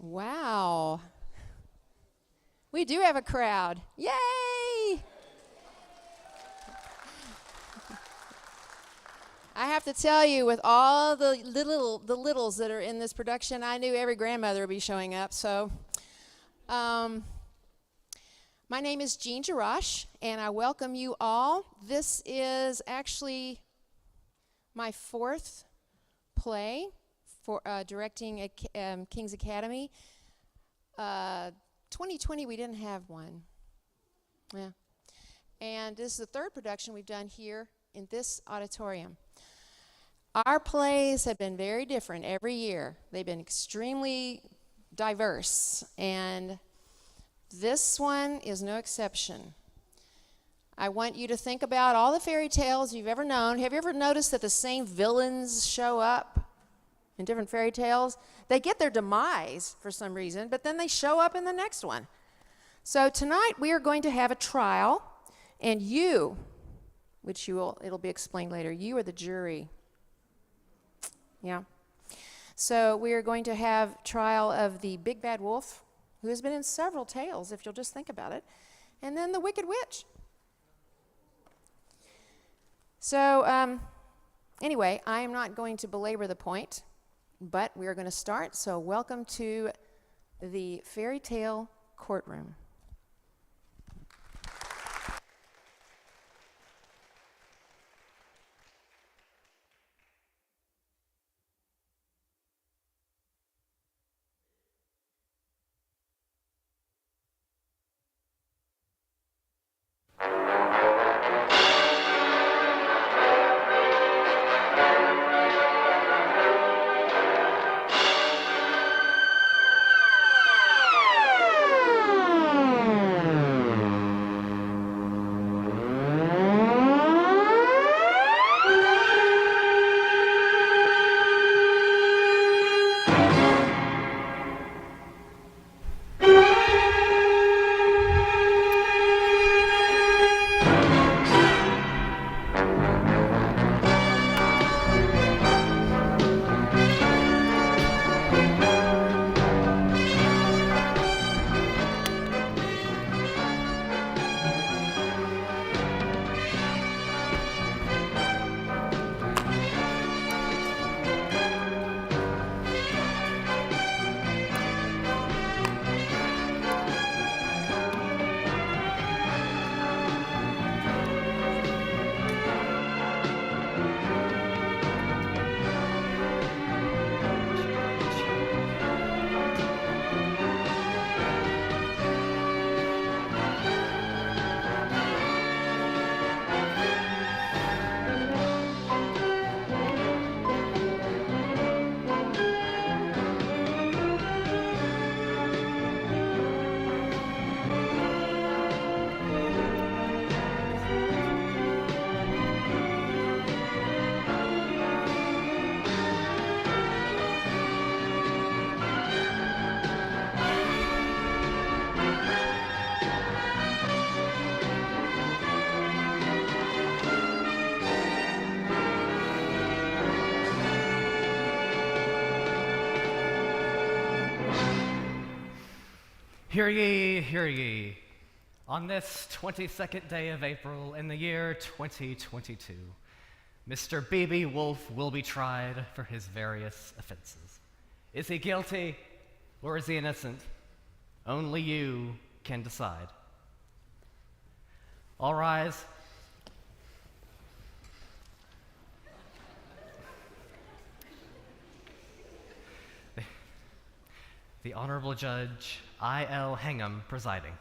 Wow. We do have a crowd. Yay! I have to tell you, with all the littles that are in this production, I knew every grandmother would be showing up. So, my name is Jean Jarash, and I welcome you all. This is actually my fourth play for directing at King's Academy. 2020, we didn't have one. Yeah. And this is the third production we've done here in this auditorium. Our plays have been very different every year. They've been extremely diverse, and this one is no exception. I want you to think about all the fairy tales you've ever known. Have you ever noticed that the same villains show up in different fairy tales? They get their demise for some reason, but then they show up in the next one. So tonight we are going to have a trial, and you, it'll be explained later, you are the jury. Yeah. So we are going to have trial of the Big Bad Wolf, who has been in several tales, if you'll just think about it, and then the Wicked Witch. So anyway, I am not going to belabor the point, but we are going to start. So welcome to the Fairy Tale Courtroom. Hear ye, hear ye. On this 22nd day of April in the year 2022, Mr. B.B. Wolf will be tried for his various offenses. Is he guilty or is he innocent? Only you can decide. All rise. The Honorable Judge I.L. Hingham presiding.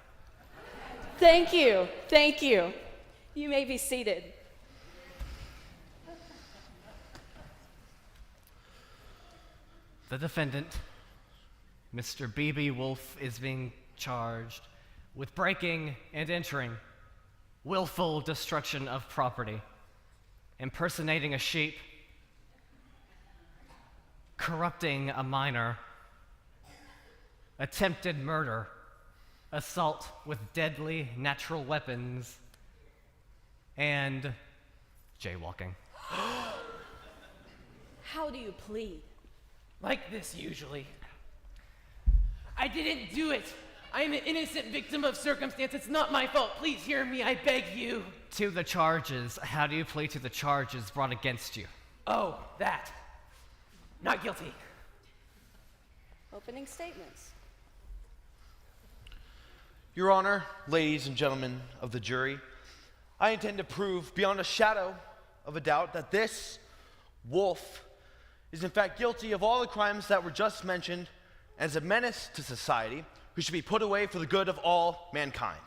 Thank you. Thank you. You may be seated. The defendant, Mr. B.B. Wolf, is being charged with breaking and entering, willful destruction of property, impersonating a sheep, corrupting a minor, attempted murder, assault with deadly natural weapons, and jaywalking. How do you plead? Like this usually. I didn't do it. I am an innocent victim of circumstance. It's not my fault. Please hear me, I beg you. To the charges. How do you plead to the charges brought against you? Oh, that. Not guilty. Opening statements. Your Honor, ladies and gentlemen of the jury, I intend to prove beyond a shadow of a doubt that this wolf is in fact guilty of all the crimes that were just mentioned and is a menace to society who should be put away for the good of all mankind.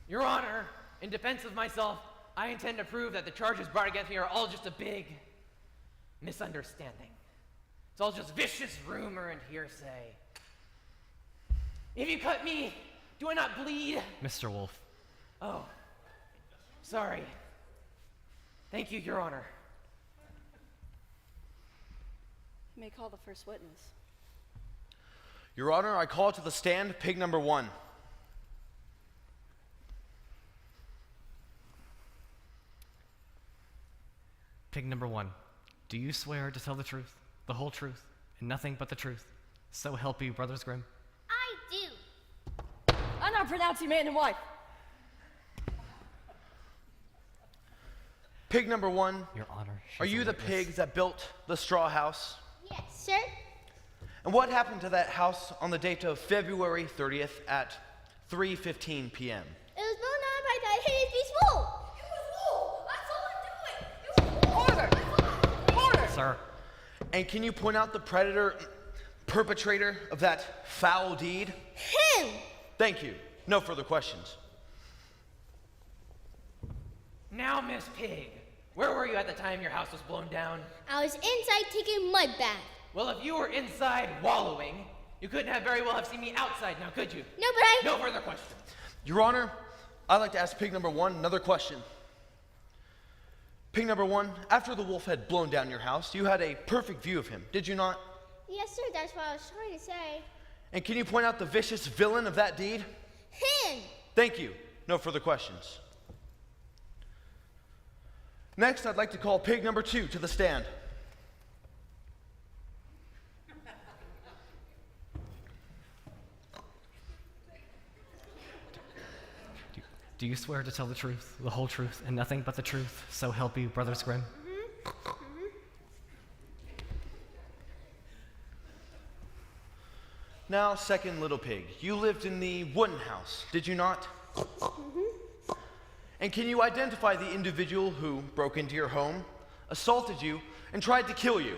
Your Honor, in defense of myself, I intend to prove that the charges brought against me are all just a big misunderstanding. It's all just vicious rumor and hearsay. If you cut me, do I not bleed? Mr. Wolf. Oh, sorry. Thank you, Your Honor. You may call the first witness. Your Honor, I call to the stand pig number 1. Pig number 1. Do you swear to tell the truth, the whole truth, and nothing but the truth? So help you, Brothers Grimm. I do. I'm not pronouncing man and wife. Pig number 1, Your Honor. she's are a you the witness. pigs that built the straw house? Yes, sir. And what happened to that house on the date of February 30th at 3:15 p.m.? It was blown out by that hideous beast wolf. It was wolf. I saw him do it. It was wolf. Order! Order! Sir, And can you point out the perpetrator of that foul deed? Him. Thank you. No further questions. Now, Miss Pig, where were you at the time your house was blown down? I was inside taking a mud bath. Well, if you were inside wallowing, you couldn't have very well have seen me outside now, could you? No, but I... No further questions. Your Honor, I'd like to ask pig number 1 another question. Pig number 1, after the wolf had blown down your house, you had a perfect view of him, did you not? Yes, sir, that's what I was trying to say. And can you point out the vicious villain of that deed? Him. Thank you. No further questions. Next, I'd like to call pig number 2 to the stand. do you swear to tell the truth, the whole truth, and nothing but the truth? So help you, Brothers Grimm. Now, second little pig, you lived in the wooden house, did you not? And can you identify the individual who broke into your home, assaulted you, and tried to kill you?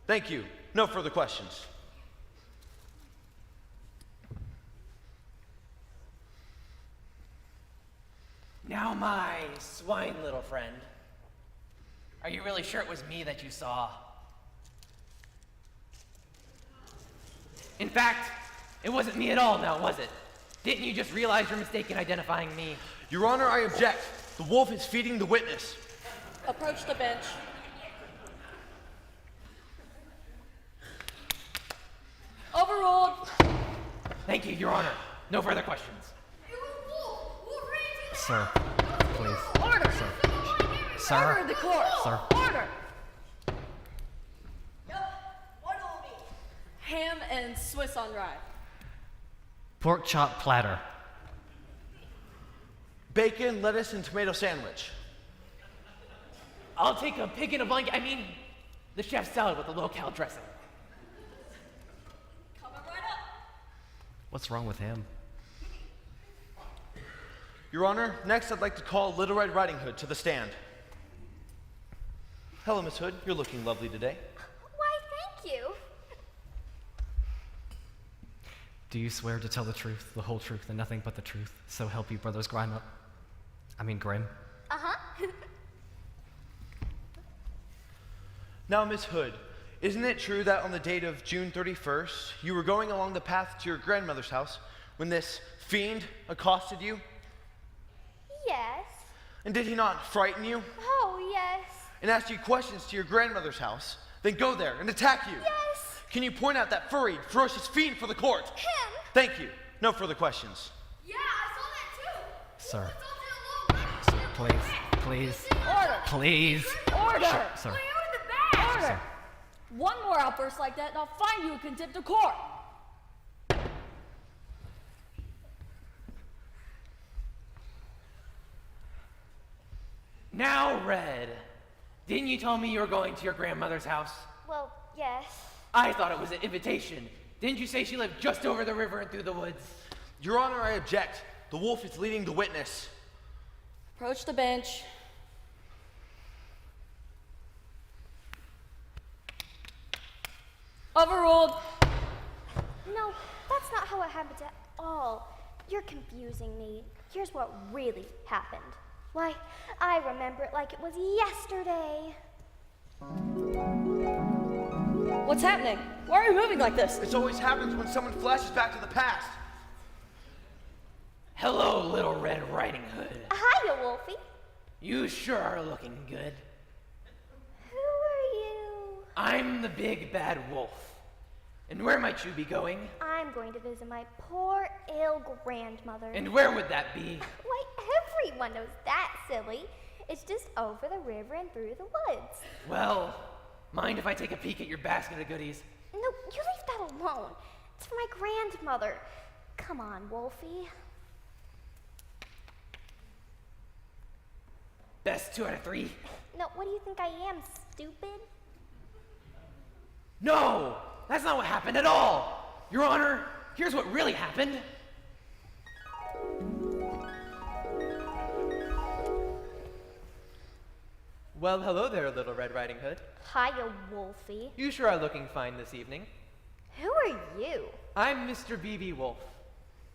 Thank you. No further questions. Now, my swine little friend, are you really sure it was me that you saw? In fact, it wasn't me at all now, was it? Didn't you just realize your mistake in identifying me? Your Honor, I object. The wolf is feeding the witness. Approach the bench. Overruled. Thank you, Your Honor. No further questions. Sir, please. Order! Sir. Order in the court! Sir. Order! Ham and Swiss on rye. Pork chop platter. Bacon, lettuce, and tomato sandwich. I'll take a pig in a blanket. I mean, the chef's salad with the low-cal dressing. Coming right up. What's wrong with him? Your Honor, next I'd like to call Little Red Riding Hood to the stand. Hello, Miss Hood. You're looking lovely today. Why, thank you. Do you swear to tell the truth, the whole truth, and nothing but the truth? So help you, Brothers Grimm. Grimm. Uh-huh. Now, Miss Hood, isn't it true that on the date of June 31st, you were going along the path to your grandmother's house when this fiend accosted you? Yes. And did he not frighten you Oh, yes. and ask you questions to your grandmother's house, then go there and attack you? Yes. Can you point out that furry, ferocious fiend for the court? Him. Thank you. No further questions. Yeah, I saw that too. Sir. Sir, please, please, Order! please. Order! Sir, Where are the bags? Order! One more outburst like that, and I'll fine you in contempt of court. Now, Red, didn't you tell me you were going to your grandmother's house? Well, yes. I thought it was an invitation. Didn't you say she lived just over the river and through the woods? Your Honor, I object. The wolf is leading the witness. Approach the bench. Overruled. No, that's not how it happened at all. You're confusing me. Here's what really happened. Why, I remember it like it was yesterday. What's happening? Why are you moving like this? This always happens when someone flashes back to the past. Hello, Little Red Riding Hood. Hiya, Wolfie. You sure are looking good. Who are you? I'm the big bad wolf. And where might you be going? I'm going to visit my poor, ill grandmother. And where would that be? Why, everyone knows that, silly. It's just over the river and through the woods. Well, mind if I take a peek at your basket of goodies? No, you leave that alone. It's for my grandmother. Come on, Wolfie. Best 2 out of 3? No, what do you think I am, stupid? No! That's not what happened at all! Your Honor, here's what really happened. Well, hello there, Little Red Riding Hood. Hiya, Wolfie. You sure are looking fine this evening. Who are you? I'm Mr. B.B. Wolf.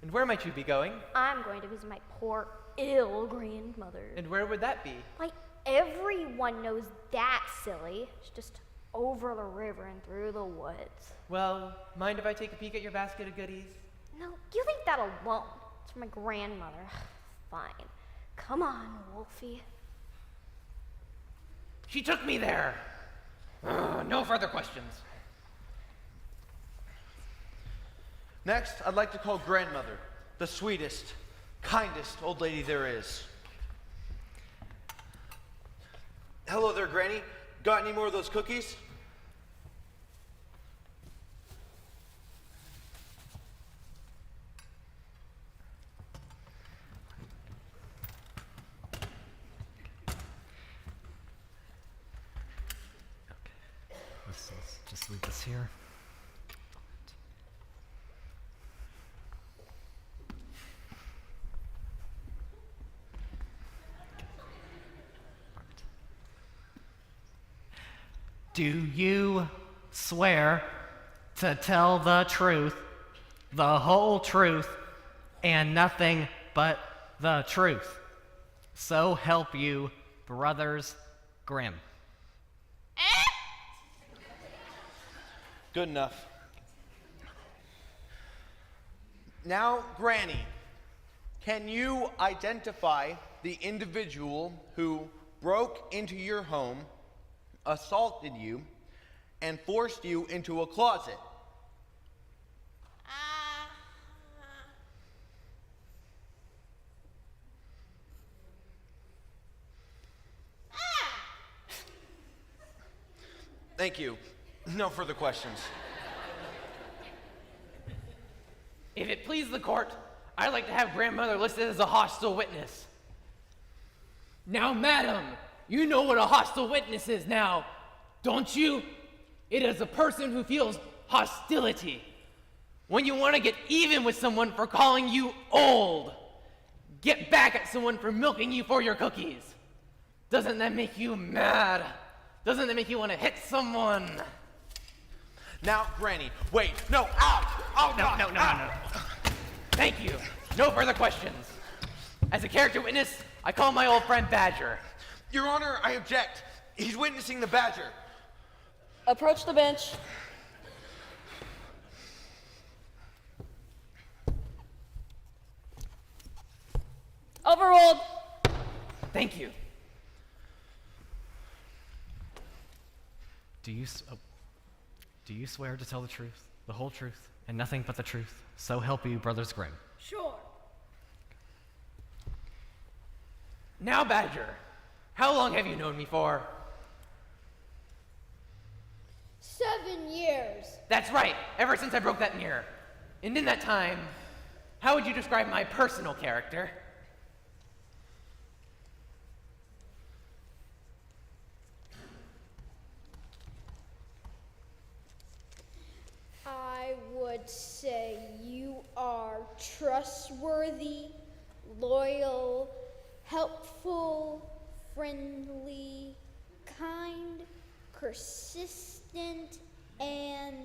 And where might you be going? I'm going to visit my poor, ill grandmother. And where would that be? Why, everyone knows that, silly. It's just over the river and through the woods. Well, mind if I take a peek at your basket of goodies? No, you leave that alone. It's for my grandmother. Fine. Come on, Wolfie. She took me there. No further questions. Next, I'd like to call grandmother, the sweetest, kindest old lady there is. Hello there, Granny. Got any more of those cookies? Just leave this here. Do you swear to tell the truth, the whole truth, and nothing but the truth? So help you, Brothers Grimm. Good enough. Now, Granny, can you identify the individual who broke into your home, assaulted you, and forced you into a closet? Thank you. No further questions. If it please the court, I'd like to have grandmother listed as a hostile witness. Now, madam, you know what a hostile witness is now, don't you? It is a person who feels hostility. When you want to get even with someone for calling you old, get back at someone for milking you for your cookies. Doesn't that make you mad? Doesn't that make you want to hit someone? Now, Granny, wait, no, ow! Oh, No. Thank you. No further questions. As a character witness, I call my old friend Badger. Your Honor, I object. He's witnessing the badger. Approach the bench. Overruled. Thank you. Do you swear to tell the truth, the whole truth, and nothing but the truth? So help you, Brothers Grimm. Sure. Now, Badger, how long have you known me for? So 7 years. That's right, ever since I broke that mirror. And in that time, how would you describe my personal character? I would say you are trustworthy, loyal, helpful, friendly, kind, persistent, and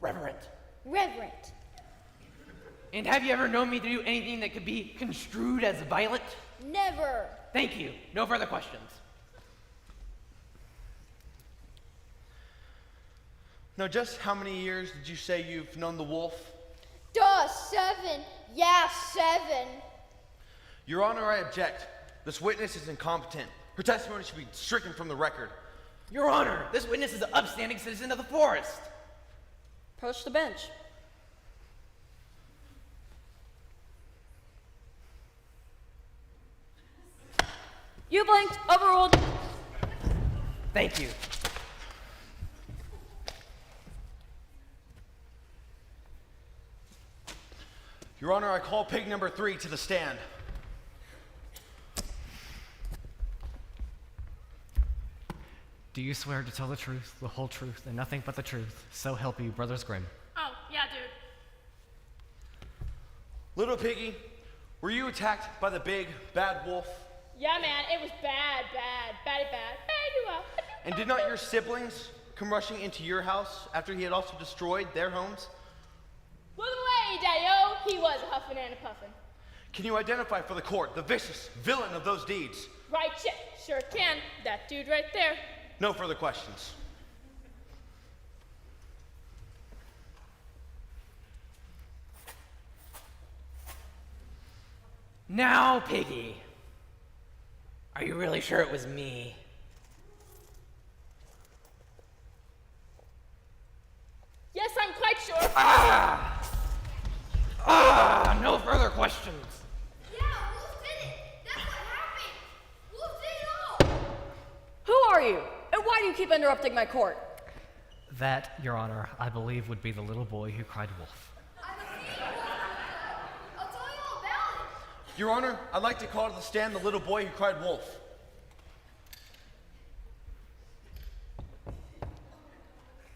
Reverent. reverent. And have you ever known me to do anything that could be construed as violent? Never. Thank you. No further questions. Now, just how many years did you say you've known the wolf? Duh, 7. Yeah, 7. Your Honor, I object. This witness is incompetent. Her testimony should be stricken from the record. Your Honor, this witness is an upstanding citizen of the forest. Approach the bench. You blinked. Overruled. Thank you. Your Honor, I call pig number 3 to the stand. Do you swear to tell the truth, the whole truth, and nothing but the truth, so help you, Brothers Grimm? Oh, yeah, dude. Little piggy, were you attacked by the big, bad wolf? Yeah, man, it was bad. And did not your siblings come rushing into your house after he had also destroyed their homes? Look away, Daddy-O. He was huffing and puffing. Can you identify for the court the vicious villain of those deeds? Right, check. Sure can. That dude right there. No further questions. Now, Piggy, are you really sure it was me? Yes, I'm quite sure. No further questions. Yeah, Wolf did it. That's what happened. Wolf did it all. Who are you? And why do you keep interrupting my court? That, Your Honor, I believe would be the little boy who cried wolf. I'm a fiend, Wolf. I'll tell you all about it. Your Honor, I'd like to call to the stand the little boy who cried wolf.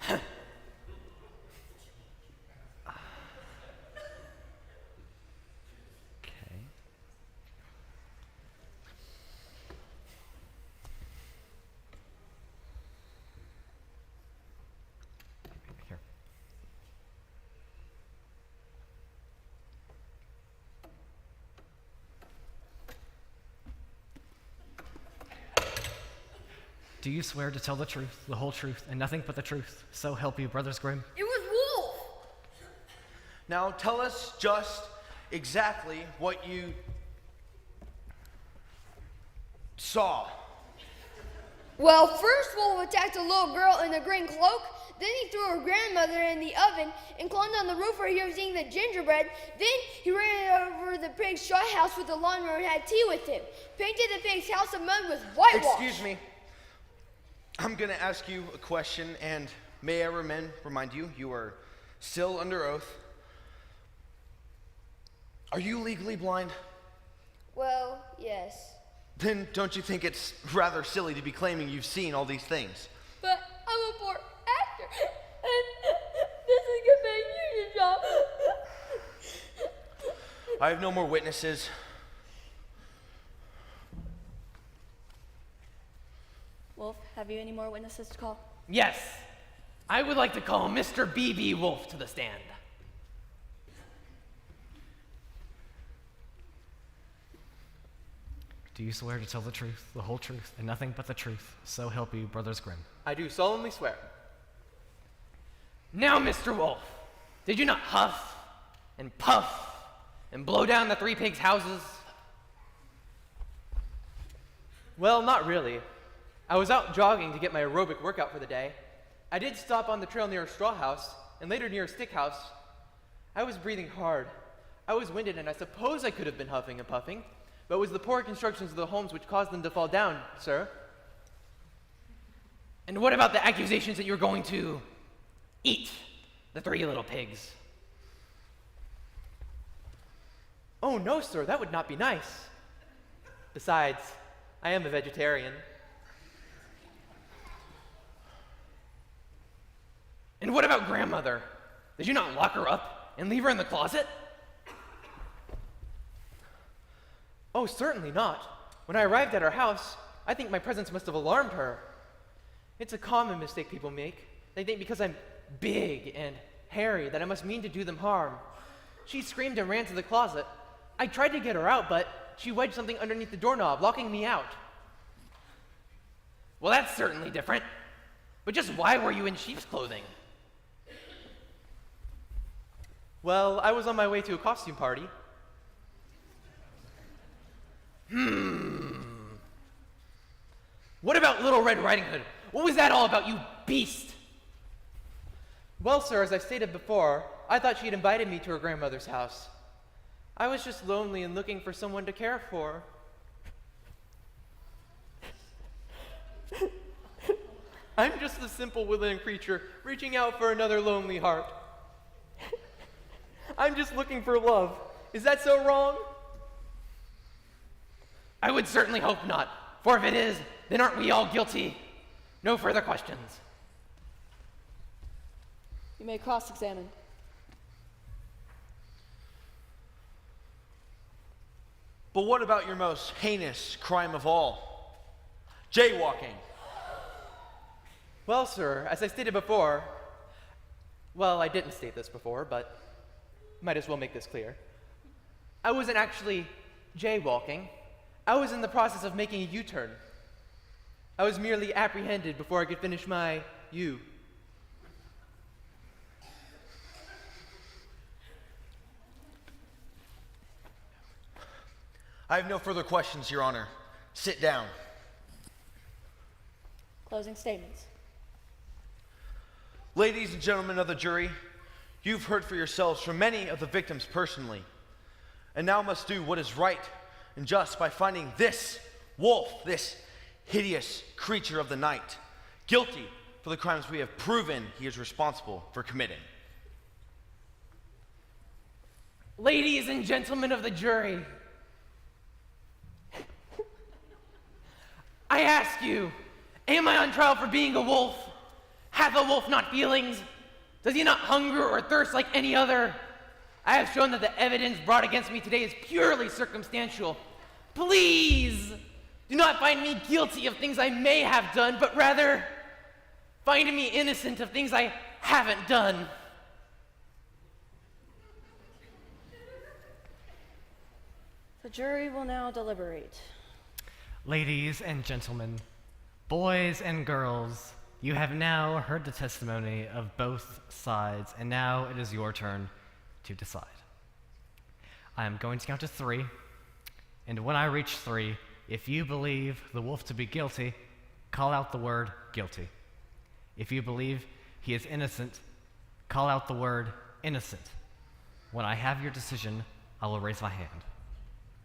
Okay. Here. Do you swear to tell the truth, the whole truth, and nothing but the truth, so help you, Brothers Grimm? It was Wolf. Now tell us just exactly what you saw. Well, first Wolf attacked a little girl in a green cloak. Then he threw her grandmother in the oven and climbed on the roof where he was eating the gingerbread. Then he ran over the pig's straw house with the lawnmower and had tea with him. Painted the pig's house of mud with whitewash. Excuse me. I'm going to ask you a question, and may I remind you, you are still under oath. Are you legally blind? Well, yes. Then don't you think it's rather silly to be claiming you've seen all these things? But I'm a poor actor, and this is gonna make you job. I have no more witnesses. Wolf, have you any more witnesses to call? Yes, I would like to call Mr. B.B. Wolf to the stand. Do you swear to tell the truth, the whole truth, and nothing but the truth, so help you, Brothers Grimm? I do solemnly swear. Now, Mr. Wolf, did you not huff and puff and blow down the three pigs' houses? Well, not really. I was out jogging to get my aerobic workout for the day. I did stop on the trail near a straw house and later near a stick house. I was breathing hard. I was winded, and I suppose I could have been huffing and puffing, but it was the poor constructions of the homes which caused them to fall down, sir. And what about the accusations that you're going to eat the 3 little pigs? Oh, no, sir, that would not be nice. Besides, I am a vegetarian. And what about grandmother? Did you not lock her up and leave her in the closet? Oh, certainly not. When I arrived at our house, I think my presence must have alarmed her. It's a common mistake people make. They think because I'm big and hairy that I must mean to do them harm. She screamed and ran to the closet. I tried to get her out, but she wedged something underneath the doorknob, locking me out. Well, that's certainly different. But just why were you in sheep's clothing? Well, I was on my way to a costume party. What about Little Red Riding Hood? What was that all about, you beast? Well, sir, as I stated before, I thought she'd invited me to her grandmother's house. I was just lonely and looking for someone to care for. I'm just a simple woodland creature reaching out for another lonely heart. I'm just looking for love. Is that so wrong? I would certainly hope not. For if it is, then aren't we all guilty? No further questions. You may cross-examine. But what about your most heinous crime of all? Jaywalking. Well, sir, as I stated before, well, I didn't state this before, but might as well make this clear. I wasn't actually jaywalking. I was in the process of making a U-turn. I was merely apprehended before I could finish my U. I have no further questions, Your Honor. Sit down. Closing statements. Ladies and gentlemen of the jury, you've heard for yourselves from many of the victims personally, and now must do what is right and just by finding this wolf, this hideous creature of the night, guilty for the crimes we have proven he is responsible for committing. Ladies and gentlemen of the jury, I ask you, am I on trial for being a wolf? Hath a wolf not feelings? Does he not hunger or thirst like any other? I have shown that the evidence brought against me today is purely circumstantial. Please, do not find me guilty of things I may have done, but rather find me innocent of things I haven't done. The jury will now deliberate. Ladies and gentlemen, boys and girls, you have now heard the testimony of both sides, and now it is your turn to decide. I am going to count to 3, and when I reach 3, if you believe the wolf to be guilty, call out the word guilty. If you believe he is innocent, call out the word innocent. When I have your decision, I will raise my hand.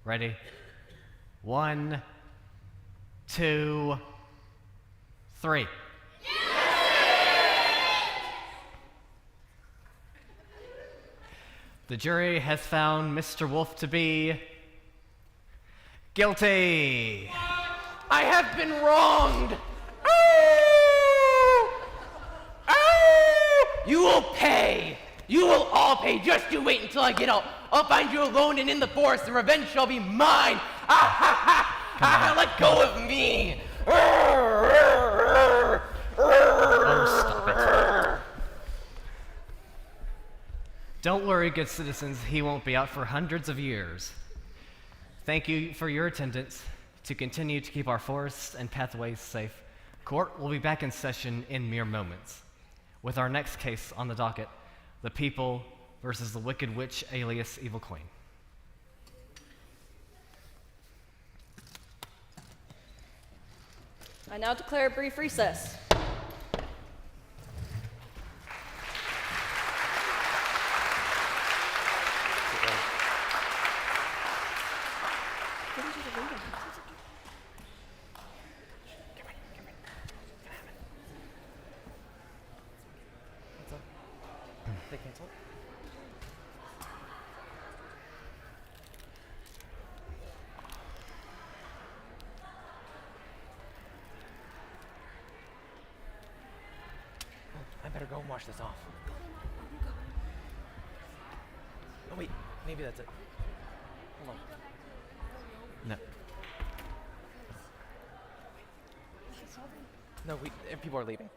Ready? 1, 2, 3. The jury has found Mr. Wolf to be guilty. I have been wronged. You will pay. You will all pay. Just you wait until I get out. I'll find you alone and in the forest, and revenge shall be mine. Let go of me. Oh, stop it. Don't worry, good citizens, he won't be out for hundreds of years. Thank you for your attendance. To continue to keep our forests and pathways safe, court will be back in session in mere moments, with our next case on the docket, the people versus the Wicked Witch alias Evil Queen. I now declare a brief recess. better go and wash this off. Oh wait, maybe that's it. Hold on. No. No, people are leaving.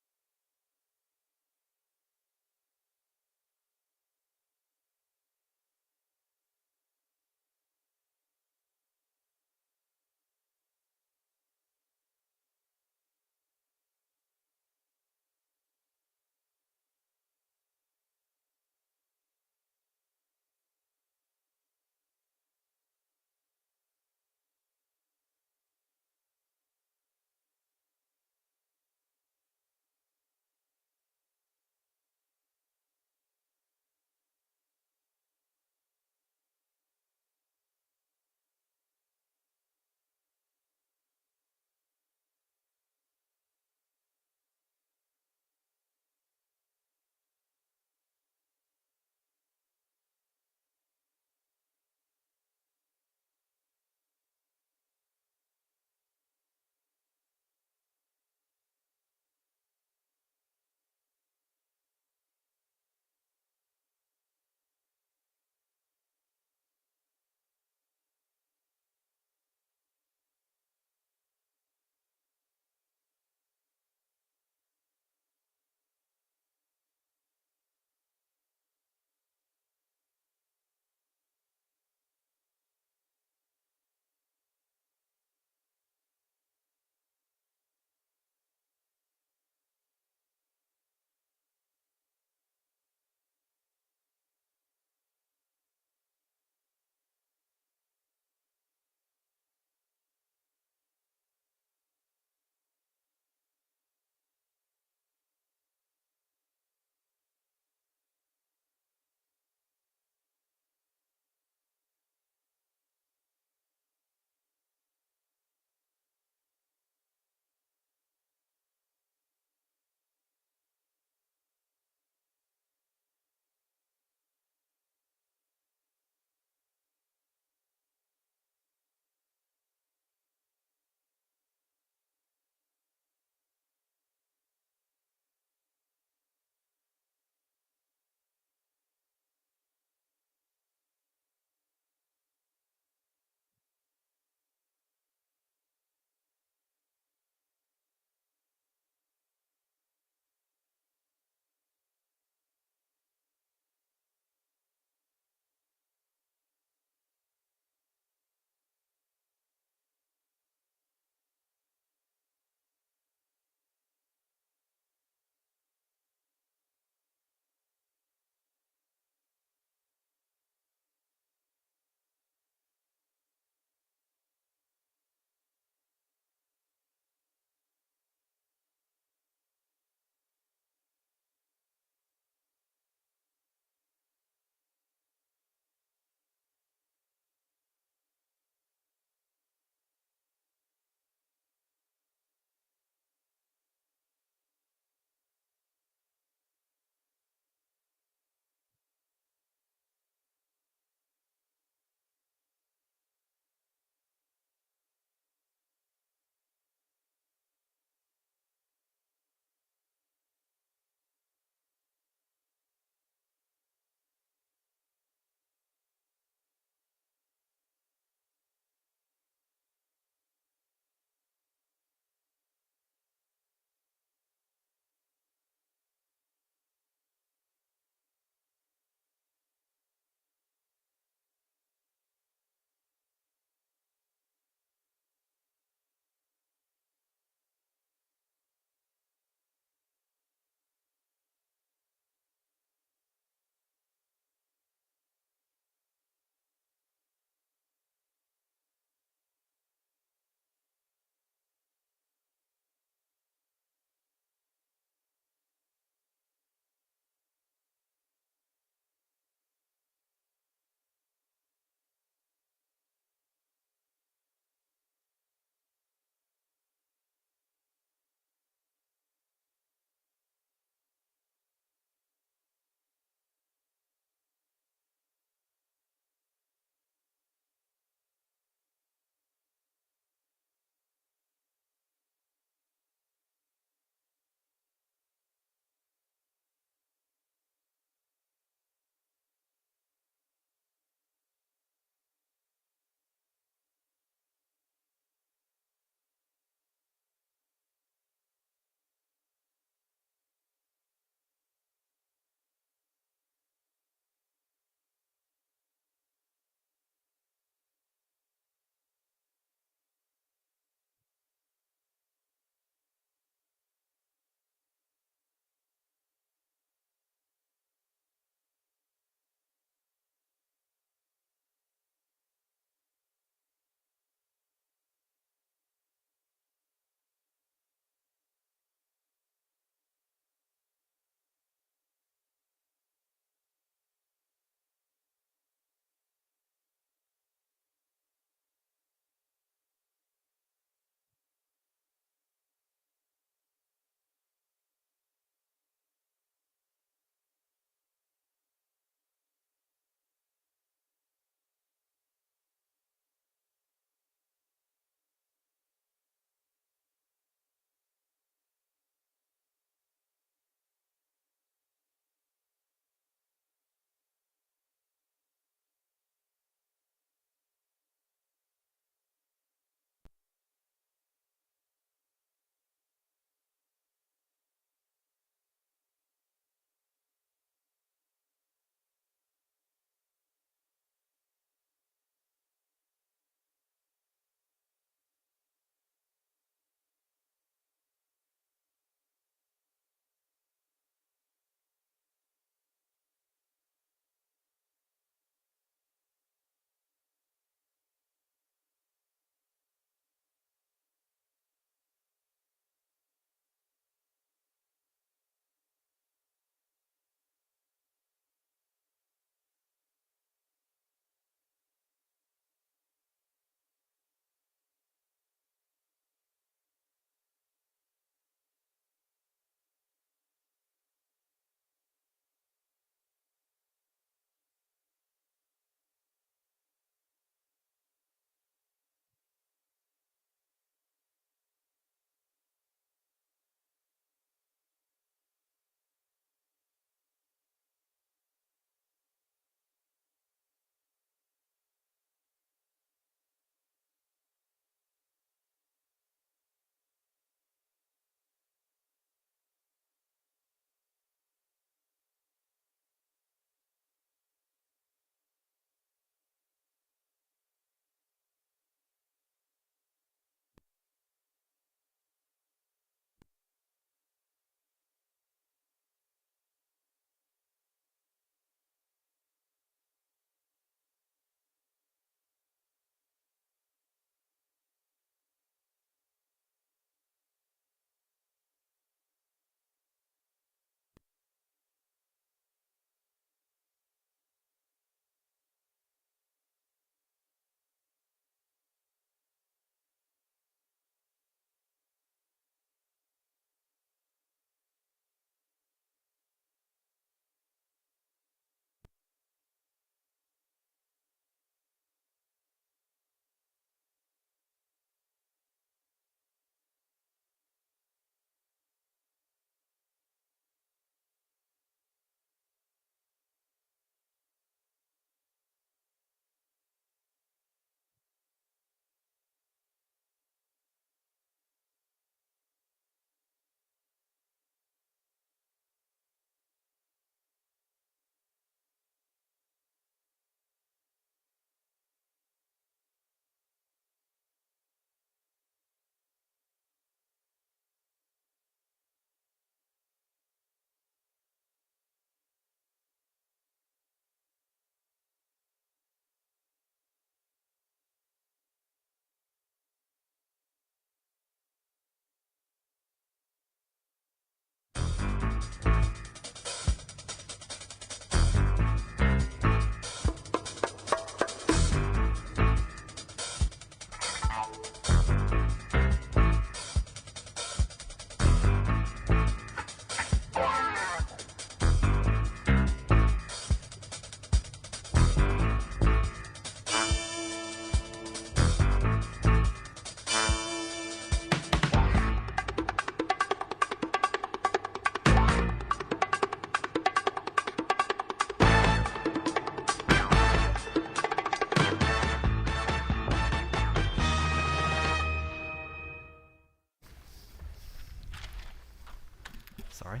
Sorry.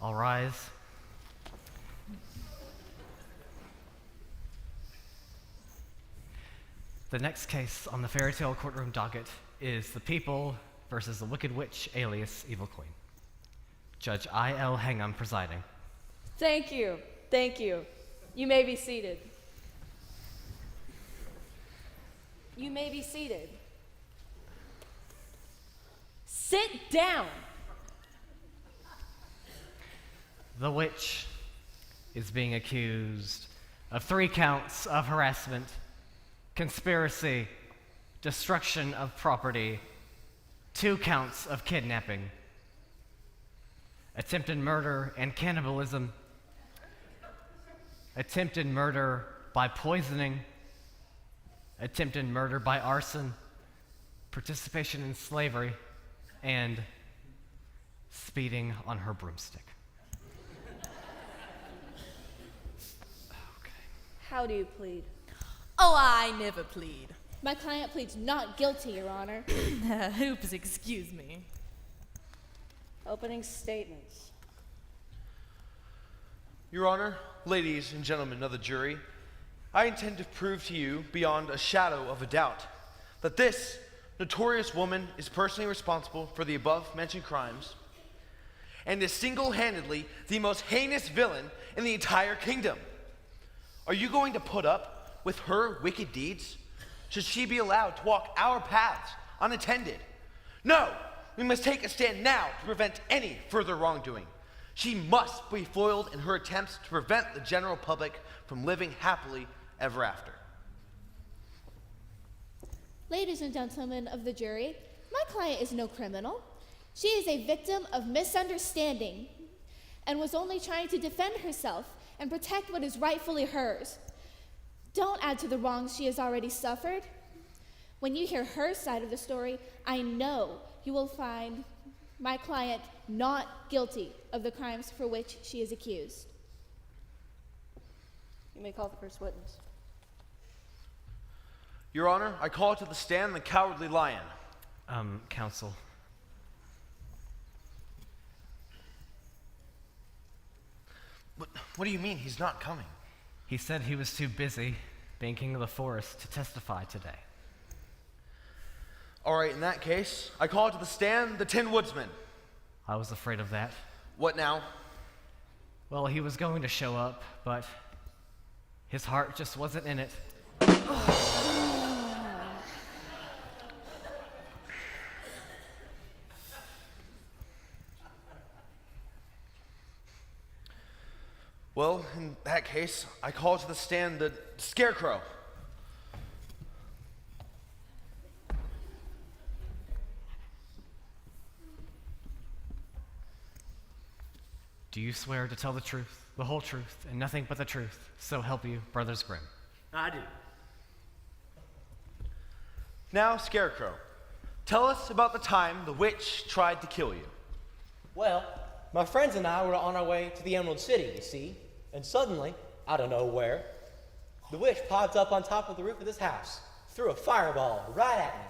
All rise. The next case on the fairy tale courtroom docket is The People versus the Wicked Witch alias Evil Queen. Judge I.L. Hingham presiding. Thank you. Thank you. You may be seated. You may be seated. Sit down. The witch is being accused of 3 counts of harassment, conspiracy, destruction of property, 2 counts of kidnapping, attempted murder and cannibalism, attempted murder by poisoning, attempted murder by arson, participation in slavery, and speeding on her broomstick. How do you plead? Oh, I never plead. My client pleads not guilty, Your Honor. Hoops, excuse me. Opening statements. Your Honor, ladies and gentlemen of the jury, I intend to prove to you beyond a shadow of a doubt that this notorious woman is personally responsible for the above-mentioned crimes and is single-handedly the most heinous villain in the entire kingdom. Are you going to put up with her wicked deeds? Should she be allowed to walk our paths unattended? No! We must take a stand now to prevent any further wrongdoing. She must be foiled in her attempts to prevent the general public from living happily ever after. Ladies and gentlemen of the jury, my client is no criminal. She is a victim of misunderstanding and was only trying to defend herself and protect what is rightfully hers. Don't add to the wrongs she has already suffered. When you hear her side of the story, I know you will find my client not guilty of the crimes for which she is accused. You may call the first witness. Your Honor, I call to the stand the Cowardly Lion. Counsel. What do you mean he's not coming? He said he was too busy being king of the forest to testify today. All right, in that case, I call to the stand the Tin Woodsman. I was afraid of that. What now? Well, he was going to show up, but his heart just wasn't in it. Well, in that case, I call to the stand the Scarecrow. Do you swear to tell the truth, the whole truth, and nothing but the truth, so help you, Brothers Grimm? I do. Now, Scarecrow, tell us about the time the witch tried to kill you. Well, my friends and I were on our way to the Emerald City, you see, and suddenly, out of nowhere, the witch popped up on top of the roof of this house, threw a fireball right at me.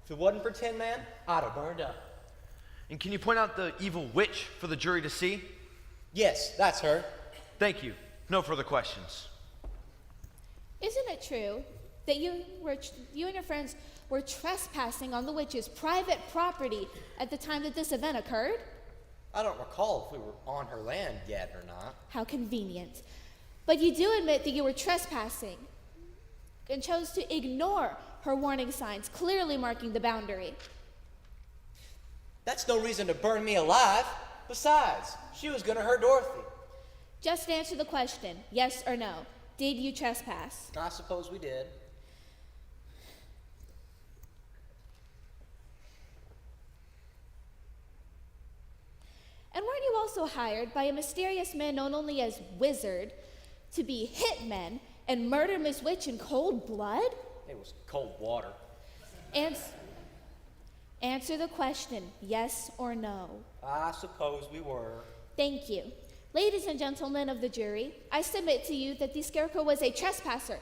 If it wasn't for Tin Man, I'd have burned up. And can you point out the evil witch for the jury to see? Yes, that's her. Thank you. No further questions. Isn't it true that you and your friends were trespassing on the witch's private property at the time that this event occurred? I don't recall if we were on her land yet or not. How convenient. But you do admit that you were trespassing and chose to ignore her warning signs, clearly marking the boundary. That's no reason to burn me alive. Besides, she was gonna hurt Dorothy. Just answer the question, yes or no. Did you trespass? I suppose we did. And weren't you also hired by a mysterious man known only as Wizard to be hitmen and murder Miss Witch in cold blood? It was cold water. Answer the question, yes or no. I suppose we were. Thank you. Ladies and gentlemen of the jury, I submit to you that the Scarecrow was a trespasser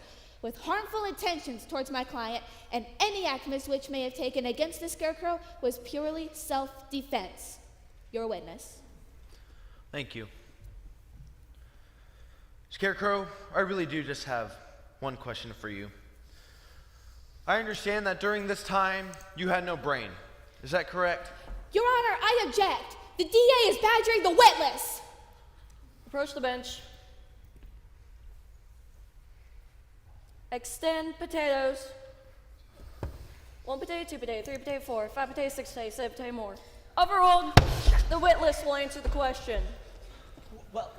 with harmful intentions towards my client, and any act Miss Witch may have taken against the Scarecrow was purely self-defense. Your witness. Thank you. Scarecrow, I really do just have one question for you. I understand that during this time, you had no brain. Is that correct? Your Honor, I object. The DA is badgering the witless. Approach the bench. Extend potatoes. 1 potato, 2 potato, 3 potato, 4, 5 potato, 6 potato, 7 potato more. Overruled. The witless will answer the question. Well,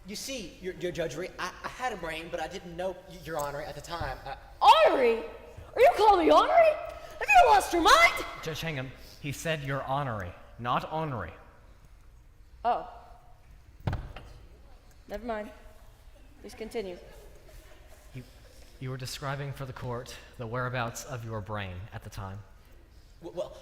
you see, your judgery, I had a brain, but I didn't know, Your Honor, at the time. Honorary? Are you calling me honorary? Have you lost your mind? Judge Hingham, he said you're honorary, not ornery. Oh. Never mind. Please continue. You were describing for the court the whereabouts of your brain at the time. Well,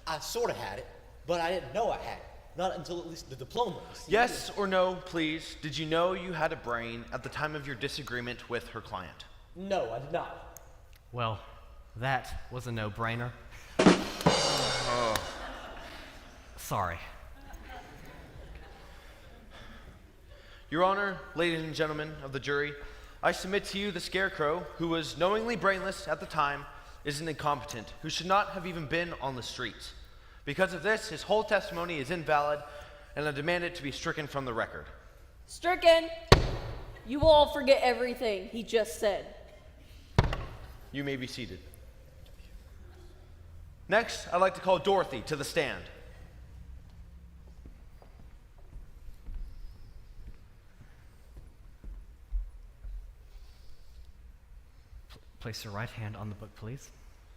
I sort of had it, but I didn't know I had it. Not until at least the diploma. Yes or no, please. Did you know you had a brain at the time of your disagreement with her client? No, I did not. Well, that was a no-brainer. Sorry. Your Honor, ladies and gentlemen of the jury, I submit to you the Scarecrow, who was knowingly brainless at the time, is an incompetent who should not have even been on the streets. Because of this, his whole testimony is invalid, and I demand it to be stricken from the record. Stricken. You will all forget everything he just said. You may be seated. Next, I'd like to call Dorothy to the stand. Place your right hand on the book, please.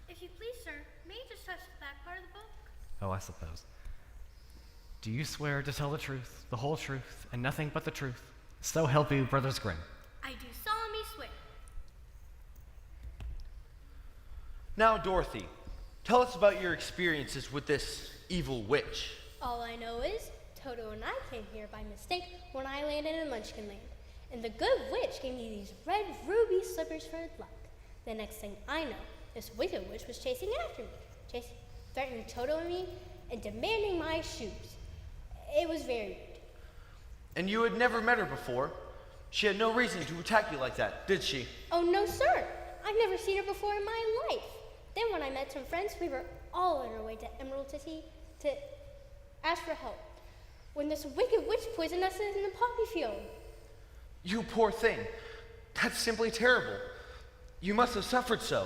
If you please, sir, may you just touch the back part of the book? Oh, I suppose. Do you swear to tell the truth, the whole truth, and nothing but the truth? So help you, Brothers Grimm. I do solemnly swear. Now, Dorothy, tell us about your experiences with this evil witch. All I know is Toto and I came here by mistake when I landed in Munchkin Land. And the good witch gave me these red ruby slippers for luck. The next thing I know, this wicked witch was chasing after me, threatening Toto and me, and demanding my shoes. It was very rude. And you had never met her before. She had no reason to attack you like that, did she? Oh, no, sir. I've never seen her before in my life. Then when I met some friends, we were all on our way to Emerald City to ask for help, when this wicked witch poisoned us in the poppy field. You poor thing. That's simply terrible. You must have suffered so.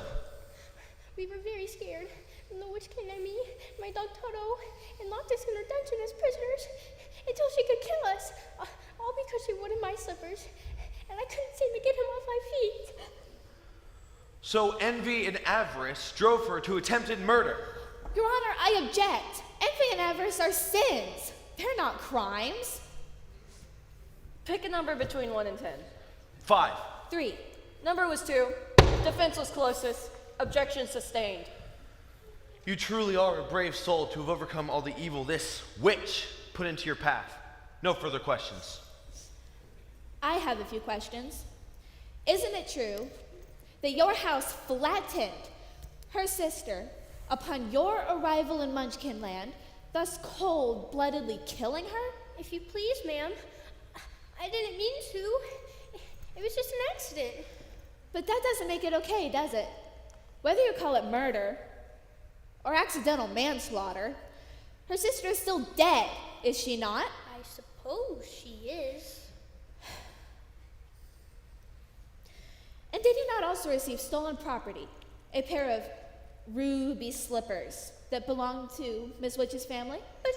We were very scared, and the witch came at me, my dog Toto, and locked us in her dungeon as prisoners until she could kill us, all because she wanted my slippers, and I couldn't seem to get him off my feet. So envy and avarice drove her to attempted murder. Your Honor, I object. Envy and avarice are sins. They're not crimes. Pick a number between 1 and 10. 5. 3. Number was 2. Defense was closest. Objection sustained. You truly are a brave soul to have overcome all the evil this witch put into your path. No further questions. I have a few questions. Isn't it true that your house flattened her sister upon your arrival in Munchkin Land, thus cold-bloodedly killing her? If you please, ma'am, I didn't mean to. It was just an accident. But that doesn't make it okay, does it? Whether you call it murder or accidental manslaughter, her sister is still dead, is she not? I suppose she is. And did you not also receive stolen property, a pair of ruby slippers that belonged to Miss Witch's family? But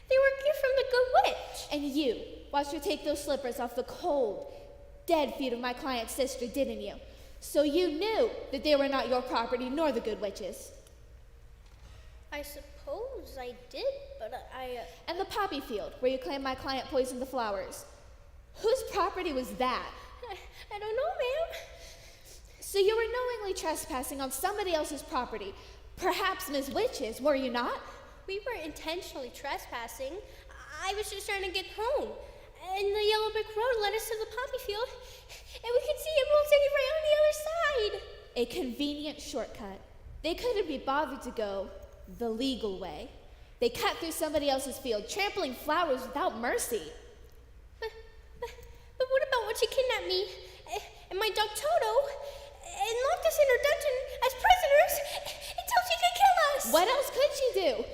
they were a gift from the good witch. And you watched her take those slippers off the cold, dead feet of my client's sister, didn't you? So you knew that they were not your property nor the good witch's. I suppose I did, but I... And the poppy field, where you claim my client poisoned the flowers. Whose property was that? I don't know, ma'am. So you were knowingly trespassing on somebody else's property, perhaps Miss Witch's, were you not? We weren't intentionally trespassing. I was just trying to get home. and the yellow brick road led us to the poppy field, and we could see Emerald City right on the other side. A convenient shortcut. They couldn't be bothered to go the legal way. They cut through somebody else's field, trampling flowers without mercy. But what about when she kidnapped me and my dog Toto and locked us in her dungeon as prisoners until she could kill us? What else could she do?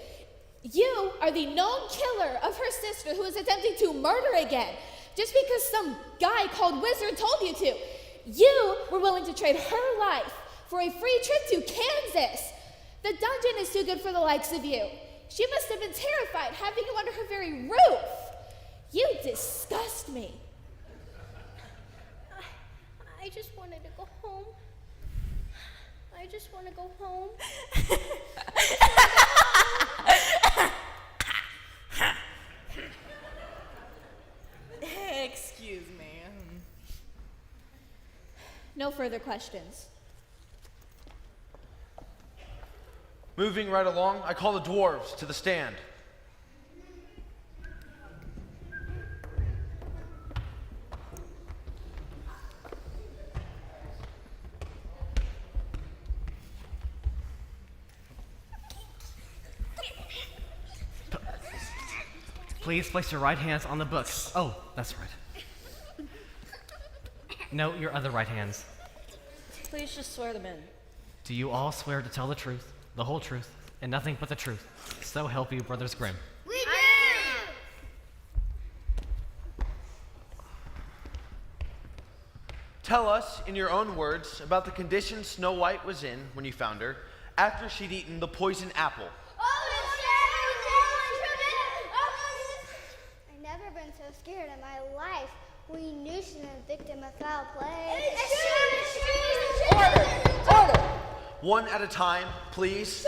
You are the known killer of her sister who is attempting to murder again, just because some guy called Wizard told you to. You were willing to trade her life for a free trip to Kansas. The dungeon is too good for the likes of you. She must have been terrified having you under her very roof. You disgust me. I just wanted to go home. I just want to go home. Excuse me. No further questions. Moving right along, I call the dwarves to the stand. Please place your right hands on the books. Oh, that's right. No, your other right hands. Please just swear them in. Do you all swear to tell the truth, the whole truth, and nothing but the truth? So help you, Brothers Grimm. We do! Tell us, in your own words, about the condition Snow White was in when you found her after she'd eaten the poison apple. I've never been so scared in my life. We knew she was a victim of foul play. Order! One at a time, please.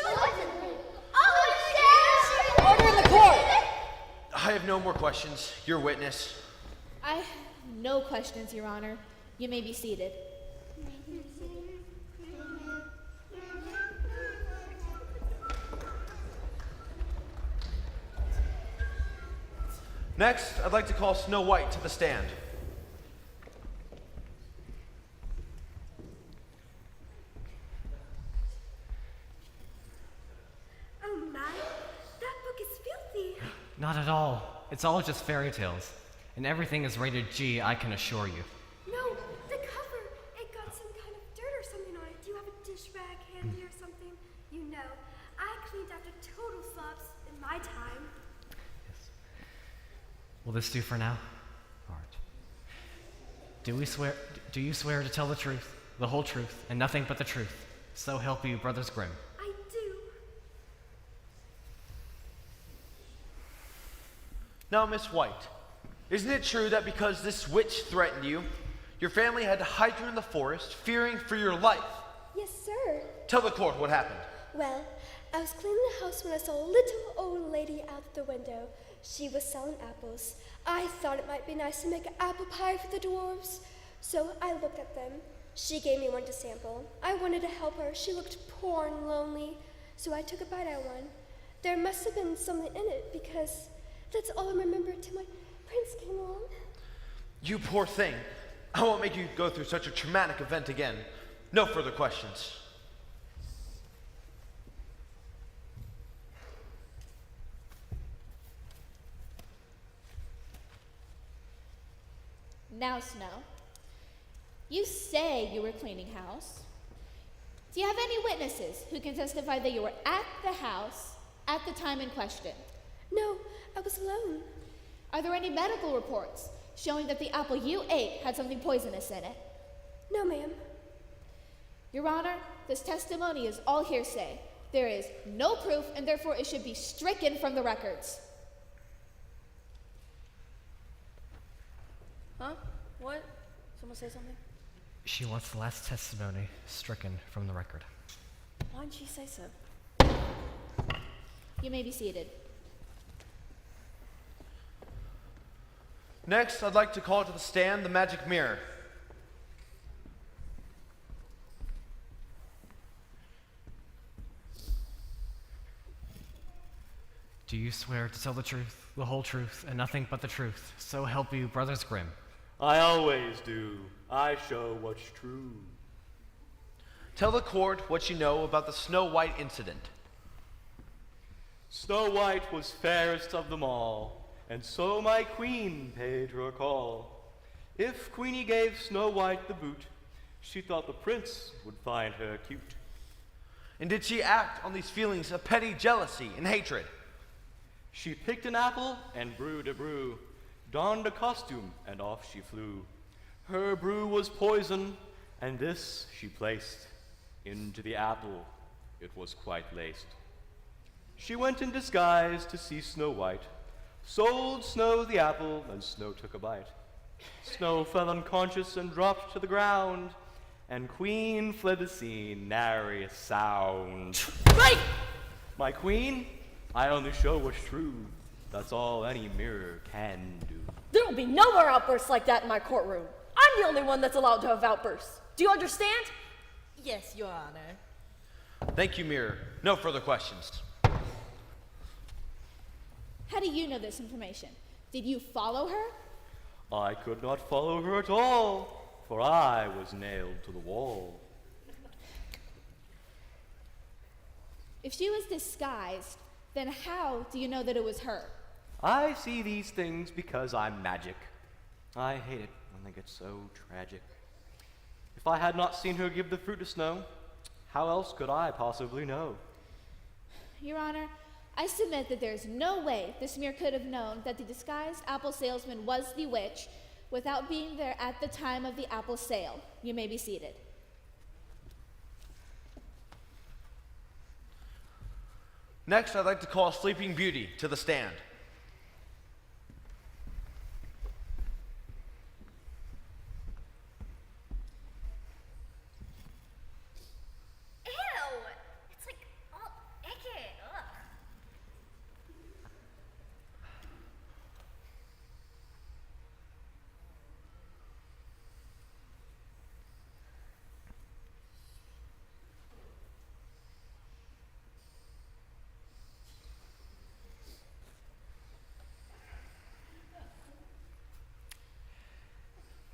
Order in the court! I have no more questions. Your witness. I have no questions, Your Honor. You may be seated. Next, I'd like to call Snow White to the stand. Oh my, that book is filthy. Not at all. It's all just fairy tales. And everything is rated G, I can assure you. No, the cover, it got some kind of dirt or something on it. Do you have a dish rag handy or something? You know, I cleaned after total slops in my time. Will this do for now? All right. Do you swear to tell the truth, the whole truth, and nothing but the truth? So help you, Brothers Grimm. I do. Now, Miss White, isn't it true that because this witch threatened you, your family had to hide you in the forest, fearing for your life? Yes, sir. Tell the court what happened. Well, I was cleaning the house when I saw a little old lady out the window. She was selling apples. I thought it might be nice to make an apple pie for the dwarves. So I looked at them. She gave me one to sample. I wanted to help her. She looked poor and lonely. So I took a bite out of one. There must have been something in it because that's all I remember till my prince came along. You poor thing. I won't make you go through such a traumatic event again. No further questions. Now, Snow, you say you were cleaning house. Do you have any witnesses who can testify that you were at the house at the time in question? No, I was alone. Are there any medical reports showing that the apple you ate had something poisonous in it? No, ma'am. Your Honor, this testimony is all hearsay. There is no proof, and therefore it should be stricken from the records. Huh? What? Someone say something? She wants the last testimony stricken from the record. Why didn't she say so? You may be seated. Next, I'd like to call to the stand the magic mirror. Do you swear to tell the truth, the whole truth, and nothing but the truth? So help you, Brothers Grimm. I always do. I show what's true. Tell the court what you know about the Snow White incident. Snow White was fairest of them all, and so my queen paid her call. If Queenie gave Snow White the boot, she thought the prince would find her cute. And did she act on these feelings of petty jealousy and hatred? She picked an apple and brewed a brew, donned a costume, and off she flew. Her brew was poison, and this she placed into the apple. It was quite laced. She went in disguise to see Snow White, sold Snow the apple, and Snow took a bite. Snow fell unconscious and dropped to the ground, and Queen fled the scene, nary a sound. Right! My queen, I only show what's true. That's all any mirror can do. There will be no more outbursts like that in my courtroom. I'm the only one that's allowed to have outbursts. Do you understand? Yes, Your Honor. Thank you, Mirror. No further questions. How do you know this information? Did you follow her? I could not follow her at all, for I was nailed to the wall. If she was disguised, then how do you know that it was her? I see these things because I'm magic. I hate it when they get so tragic. If I had not seen her give the fruit to Snow, how else could I possibly know? Your Honor, I submit that there's no way this mirror could have known that the disguised apple salesman was the witch without being there at the time of the apple sale. You may be seated. Next, I'd like to call Sleeping Beauty to the stand. Ew! It's like all icky. Ugh.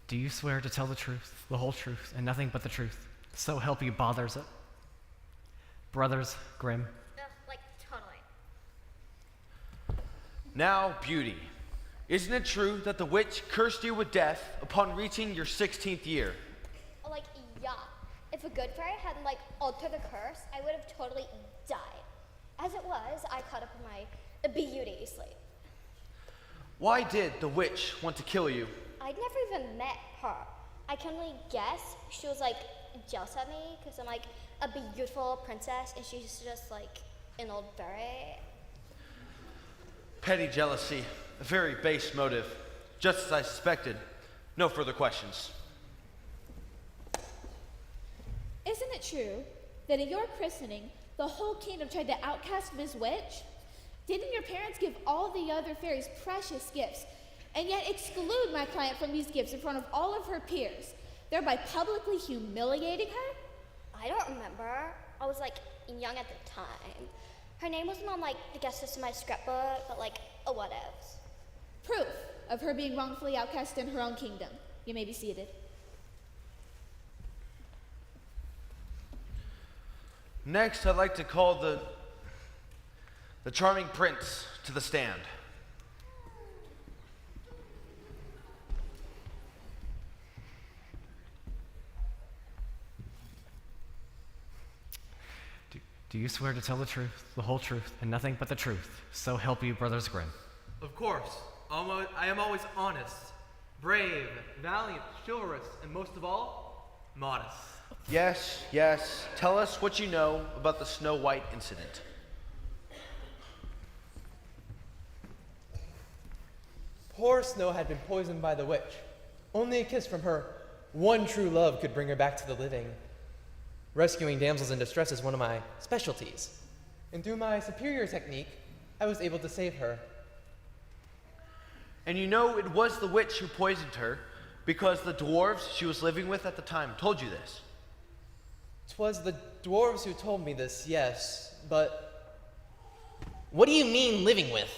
Do you swear to tell the truth, the whole truth, and nothing but the truth? So help you, Bothers it. Brothers Grimm. Ugh, like, totally. Now, Beauty, isn't it true that the witch cursed you with death upon reaching your 16th year? Like, yeah. If a good fairy hadn't, like, altered the curse, I would have totally died. As it was, I caught up with my beauty sleep. Why did the witch want to kill you? I'd never even met her. I can only guess she was, like, jealous of me because I'm, like, a beautiful princess and she's just, like, an old fairy. Petty jealousy, a very base motive. Just as I suspected. No further questions. Isn't it true that at your christening, the whole kingdom tried to outcast Ms. Witch? Didn't your parents give all the other fairies precious gifts, and yet exclude my client from these gifts in front of all of her peers, thereby publicly humiliating her? I don't remember. I was, like, young at the time. Her name wasn't on, like, the guest list in my scrapbook, but, like, a whatevs. Proof of her being wrongfully outcast in her own kingdom. You may be seated. Next, I'd like to call the charming prince to the stand. Do you swear to tell the truth, the whole truth, and nothing but the truth? So help you, Brothers Grimm. Of course. I am always honest, brave, valiant, chivalrous, and most of all, modest. Yes, yes. Tell us what you know about the Snow White incident. Poor Snow had been poisoned by the witch. Only a kiss from her one true love could bring her back to the living. Rescuing damsels in distress is one of my specialties. And through my superior technique, I was able to save her. And you know it was the witch who poisoned her because the dwarves she was living with at the time told you this. 'Twas the dwarves who told me this, yes, but What do you mean, living with?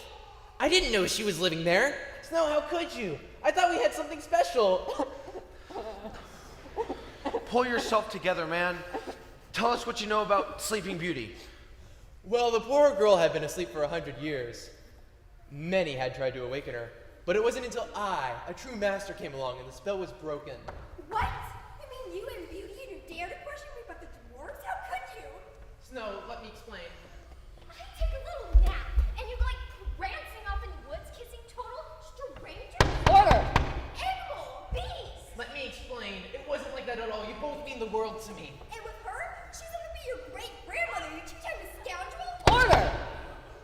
I didn't know she was living there. Snow, how could you? I thought we had something special. Pull yourself together, man. Tell us what you know about Sleeping Beauty. Well, the poor girl had been asleep for 100 years. Many had tried to awaken her, but it wasn't until I, a true master, came along and the spell was broken. What? You mean you and Beauty and you dare to question me about the dwarves? How could you? Snow, let me explain. I take a little nap, and you're like prancing off in the woods, kissing total strangers? Order! Animal! Beast! Let me explain. It wasn't like that at all. You both mean the world to me. And with her, she's gonna be your great-grandmother, you two-timed scoundrel! Order!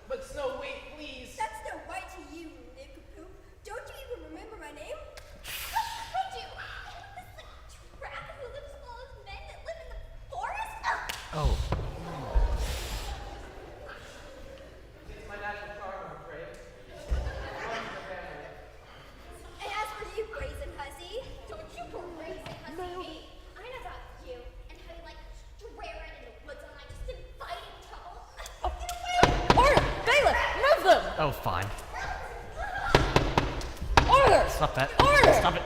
But Snow, wait, please. That's no right to you, Nincompoop. Don't you even remember my name? I do! This like trap who lives with all those men that live in the forest? Oh. It's my natural charm, I'm afraid. And as for you, brazen hussy, Don't you go crazy, hussy me. I know about you and how you like swearing in the woods and like just inviting trouble. Get away! Order! Bailiff, move them! Oh, fine. Order! Stop that. Order! Stop it.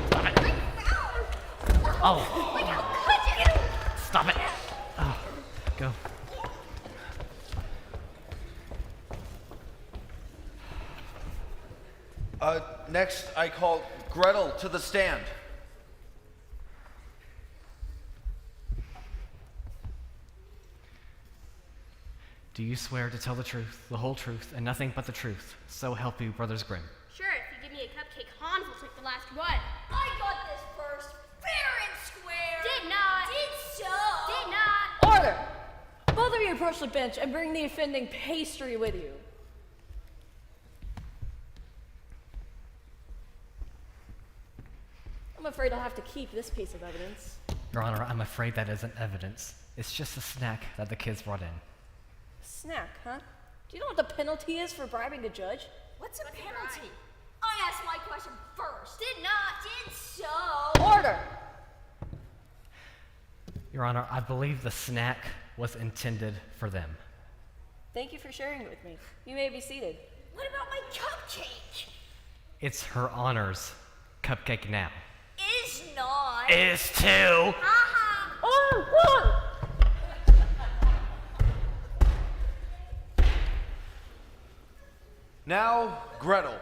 Stop it. Oh. Like how could you? Stop it. Oh. Go. Next, I call Gretel to the stand. Do you swear to tell the truth, the whole truth, and nothing but the truth? So help you, Brothers Grimm. Sure, if you give me a cupcake, Hans will take the last one. I got this first, fair and square. Did not. Did so. Did not. Order! Both of you approach the bench and bring the offending pastry with you. I'm afraid I'll have to keep this piece of evidence. Your Honor, I'm afraid that isn't evidence. It's just a snack that the kids brought in. Snack, huh? Do you know what the penalty is for bribing the judge? What's a penalty? I asked my question first. Did not. Did so. Order! Your Honor, I believe the snack was intended for them. Thank you for sharing it with me. You may be seated. What about my cupcake? It's Her Honor's cupcake now. Is not. Is too. Order! Now, Gretel,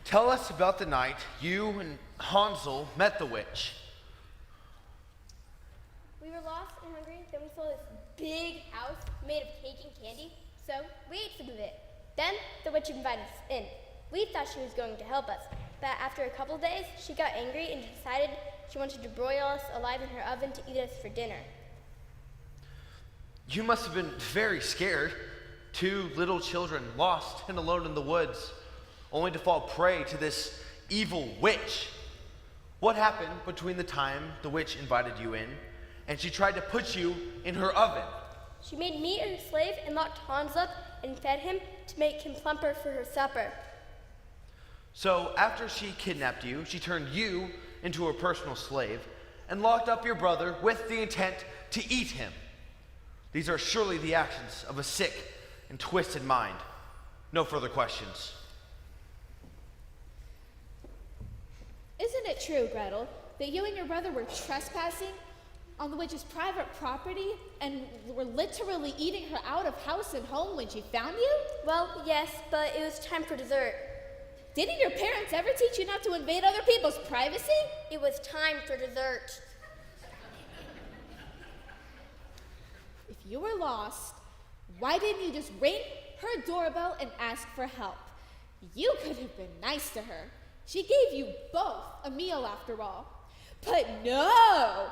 tell us about the night you and Hansel met the witch. We were lost and hungry, then we saw this big house made of cake and candy, so we ate some of it. Then the witch invited us in. We thought she was going to help us, but after a couple of days, she got angry and decided she wanted to broil us alive in her oven to eat us for dinner. You must have been very scared. 2 little children lost and alone in the woods, only to fall prey to this evil witch. What happened between the time the witch invited you in and she tried to put you in her oven? She made me her slave and locked Hans up and fed him to make him plumper for her supper. So after she kidnapped you, she turned you into her personal slave and locked up your brother with the intent to eat him. These are surely the actions of a sick and twisted mind. No further questions. Isn't it true, Gretel, that you and your brother were trespassing on the witch's private property and were literally eating her out of house and home when she found you? Well, yes, but it was time for dessert. Didn't your parents ever teach you not to invade other people's privacy? It was time for dessert. If you were lost, why didn't you just ring her doorbell and ask for help? You could have been nice to her. She gave you both a meal after all. But no!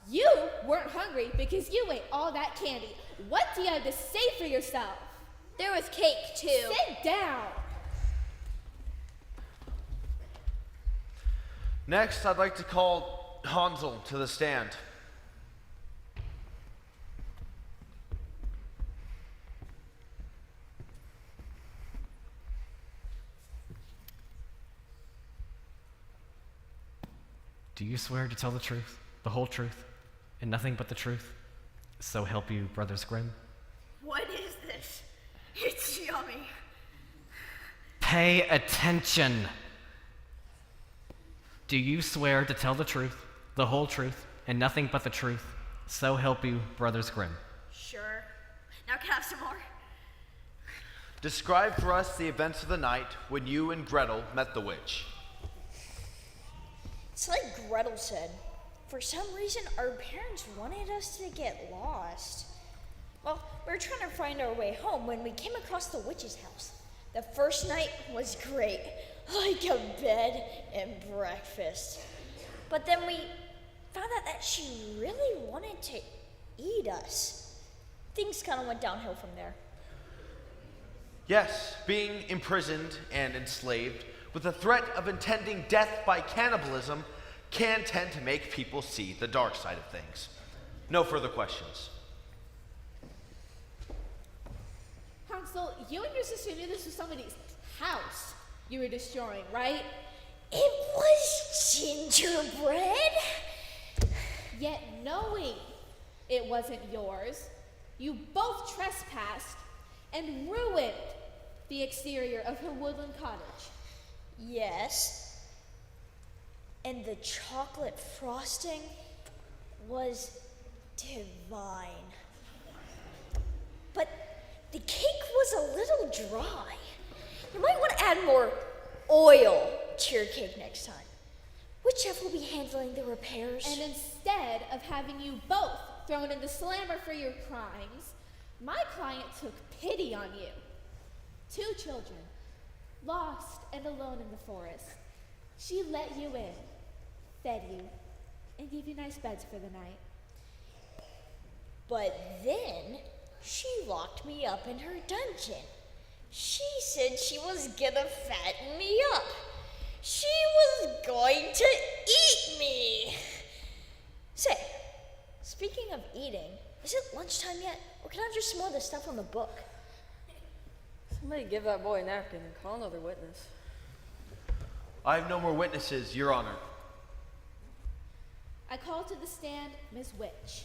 You weren't hungry because you ate all that candy. What do you have to say for yourself? There was cake, too. Sit down. Next, I'd like to call Hansel to the stand. Do you swear to tell the truth, the whole truth, and nothing but the truth? So help you, Brothers Grimm. What is this? It's yummy. Pay attention. Do you swear to tell the truth, the whole truth, and nothing but the truth? So help you, Brothers Grimm. Sure. Now can I have some more? Describe for us the events of the night when you and Gretel met the witch. It's like Gretel said. For some reason, our parents wanted us to get lost. Well, we were trying to find our way home when we came across the witch's house. The first night was great, like a bed and breakfast. But then we found out that she really wanted to eat us. Things kind of went downhill from there. Yes, being imprisoned and enslaved with the threat of intending death by cannibalism can tend to make people see the dark side of things. No further questions. Hansel, you and your sister knew this was somebody's house you were destroying, right? It was gingerbread. Yet knowing it wasn't yours, you both trespassed and ruined the exterior of her woodland cottage. Yes. And the chocolate frosting was divine. But the cake was a little dry. You might want to add more oil to your cake next time. Which chef will be handling the repairs? And instead of having you both thrown in the slammer for your crimes, my client took pity on you. 2 children, lost and alone in the forest. She let you in, fed you, and gave you nice beds for the night. But then she locked me up in her dungeon. She said she was gonna fatten me up. She was going to eat me. Say, speaking of eating, is it lunchtime yet? Or can I have just some more of the stuff on the book? Somebody give that boy a napkin and call another witness. I have no more witnesses, Your Honor. I call to the stand Ms. Witch.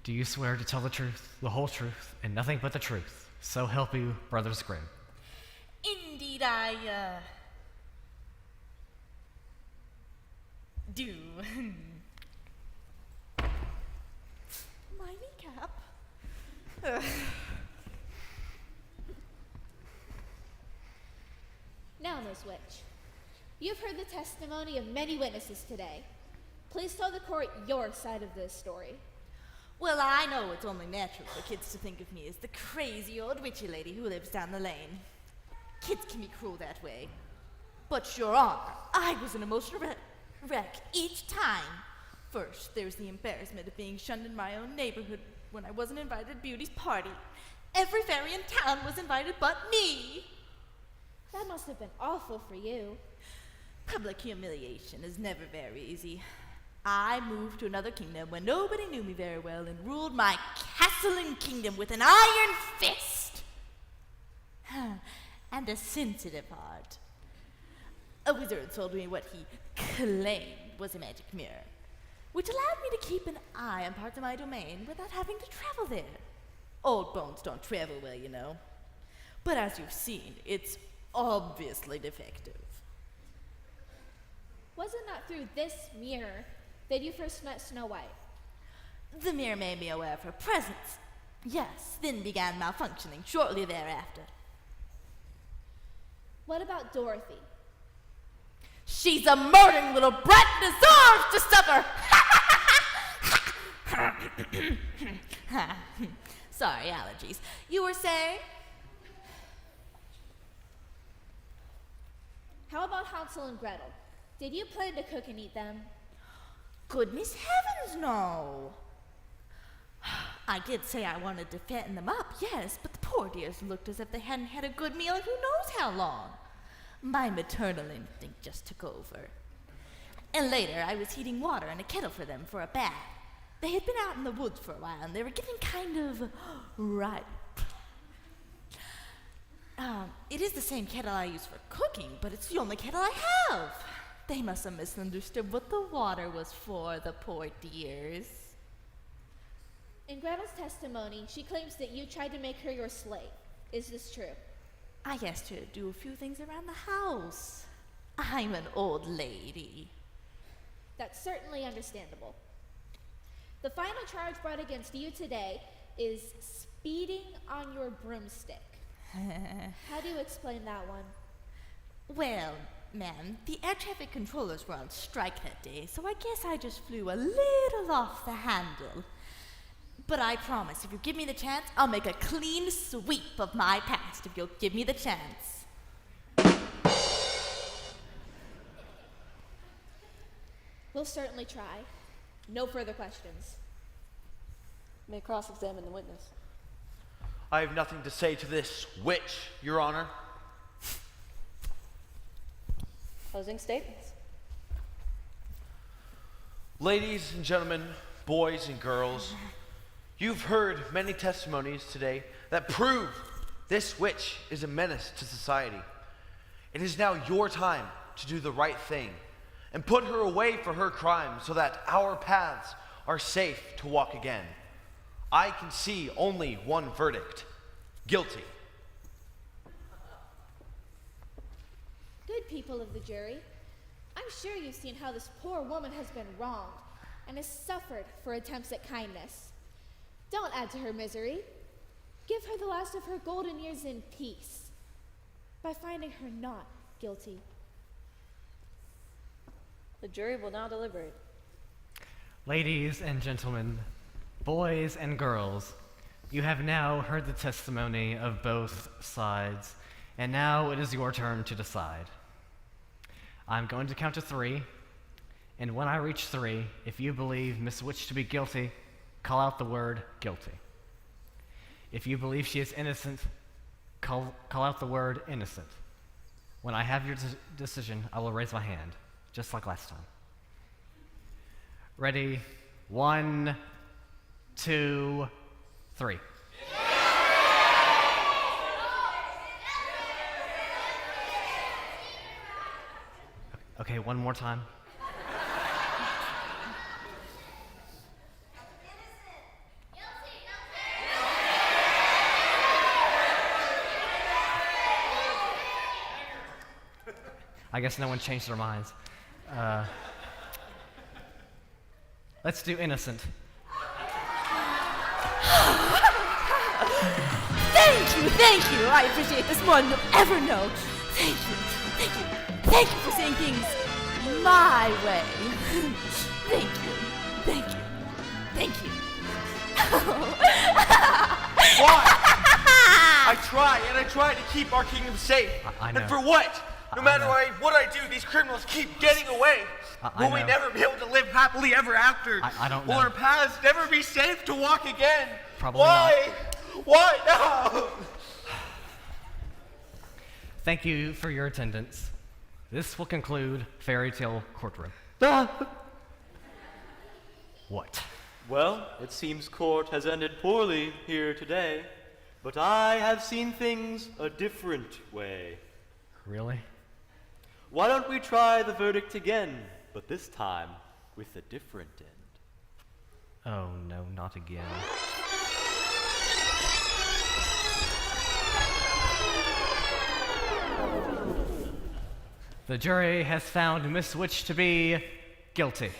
Do you swear to tell the truth, the whole truth, and nothing but the truth? So help you, Brothers Grimm. Indeed, I, do. My kneecap. Now, Ms. Witch, you've heard the testimony of many witnesses today. Please tell the court your side of this story. Well, I know it's only natural for kids to think of me as the crazy old witchy lady who lives down the lane. Kids can be cruel that way. But, Your Honor, I was an emotional wreck each time. First, there's the embarrassment of being shunned in my own neighborhood when I wasn't invited to Beauty's party. Every fairy in town was invited but me. That must have been awful for you. Public humiliation is never very easy. I moved to another kingdom where nobody knew me very well and ruled my castle and kingdom with an iron fist. And a sensitive heart. A wizard told me what he claimed was a magic mirror, which allowed me to keep an eye on parts of my domain without having to travel there. Old bones don't travel well, you know. But as you've seen, it's obviously defective. Was it not through this mirror that you first met Snow White? The mirror made me aware of her presence. Yes, then began malfunctioning shortly thereafter. What about Dorothy? She's a murdering little brat and deserves to suffer! Sorry, allergies. You were saying? How about Hansel and Gretel? Did you plan to cook and eat them? Goodness heavens, no. I did say I wanted to fatten them up, yes, but the poor dears looked as if they hadn't had a good meal in who knows how long. My maternal instinct just took over. And later, I was heating water in a kettle for them for a bath. They had been out in the woods for a while, and they were getting kind of ripe. It is the same kettle I use for cooking, but it's the only kettle I have. They must have misunderstood what the water was for, the poor dears. In Gretel's testimony, she claims that you tried to make her your slave. Is this true? I asked her to do a few things around the house. I'm an old lady. That's certainly understandable. The final charge brought against you today is speeding on your broomstick. How do you explain that one? Well, ma'am, the air traffic controllers were on strike that day, so I guess I just flew a little off the handle. But I promise, if you give me the chance, I'll make a clean sweep of my past if you'll give me the chance. We'll certainly try. No further questions. May cross-examine the witness. I have nothing to say to this witch, Your Honor. Closing statements. Ladies and gentlemen, boys and girls, you've heard many testimonies today that prove this witch is a menace to society. It is now your time to do the right thing and put her away for her crime so that our paths are safe to walk again. I can see only one verdict: guilty. Good people of the jury, I'm sure you've seen how this poor woman has been wronged and has suffered for attempts at kindness. Don't add to her misery. Give her the last of her golden years in peace by finding her not guilty. The jury will now deliberate. Ladies and gentlemen, boys and girls, you have now heard the testimony of both sides, and now it is your turn to decide. I'm going to count to 3, and when I reach 3, if you believe Miss Witch to be guilty, call out the word guilty. If you believe she is innocent, call out the word innocent. When I have your decision, I will raise my hand, just like last time. Ready? 1, 2, 3. Okay, one more time. I guess no one changed their minds. Let's do innocent. Thank you. I appreciate this more than you'll ever know. Thank you for saying things my way. Thank you. Why? I try to keep our kingdom safe. I know. And for what? No matter what I do, these criminals keep getting away. Will we never be able to live happily ever after? I don't Will know. our paths never be safe to walk again? Probably Why? not. Why? No! Thank you for your attendance. This will conclude Fairy Tale Courtroom. What? Well, it seems court has ended poorly here today, but I have seen things a different way. Really? Why don't we try the verdict again, but this time with a different end? Oh no, not again. The jury has found Miss Witch to be guilty.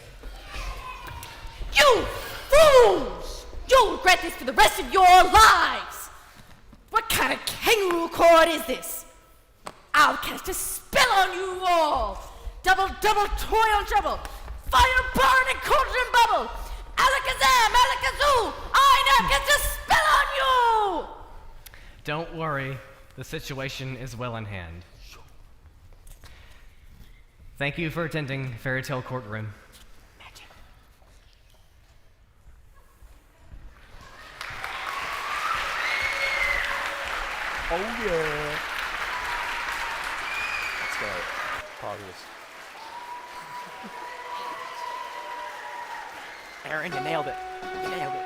You fools! You'll regret this for the rest of your lives! What kind of kangaroo court is this? I'll cast a spell on you all! Double, toil trouble! Fire, burn, and cauldron bubble! Alakazam, alakazoo! I now cast a spell on you! Don't worry, the situation is well in hand. Thank you for attending Fairy Tale Courtroom. Oh yeah. Let's go. Pause this. Aaron, you nailed it. You nailed it.